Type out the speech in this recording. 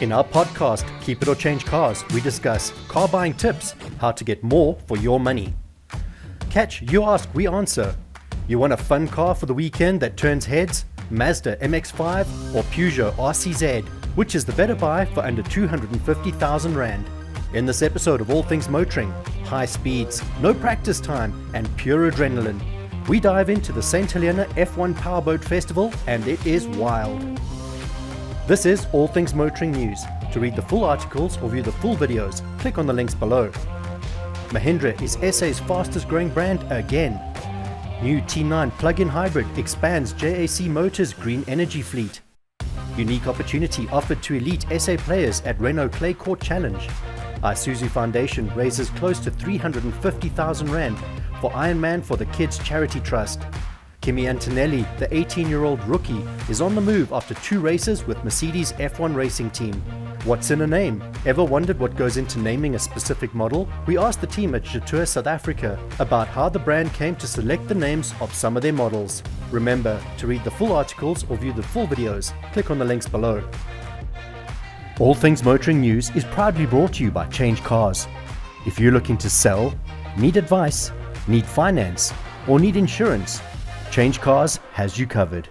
In our podcast, Keep It or Change Cars, we discuss car buying tips, how to get more for your money. Catch, you ask, we answer. You want a fun car for the weekend that turns heads? Mazda MX-5 or Peugeot RCZ? Which is the better buy for under 250,000 Rand? In this episode of All Things Motoring, high speeds, no practice time, and pure adrenaline, we dive into the St. Helena F1 Powerboat Festival, and it is wild. This is All Things Motoring News. To read the full articles or view the full videos, click on the links below. Mahindra is SA's fastest growing brand again. New T9 plug-in hybrid expands JAC Motors' green energy fleet. Unique opportunity offered to elite SA players at Renault Clay Court Challenge. Isuzu Foundation raises close to 350,000 Rand for Ironman for the Kids Charity Trust. Kimi Antonelli, the 18-year-old rookie, is on the move after 2 races with Mercedes F1 racing team. What's in a name? Ever wondered what goes into naming a specific model? We asked the team at Jetour South Africa about how the brand came to select the names of some of their models. Remember, to read the full articles or view the full videos, click on the links below. All Things Motoring News is proudly brought to you by CHANGECARS. If you're looking to sell, need advice, need finance, or need insurance, CHANGECARS has you covered.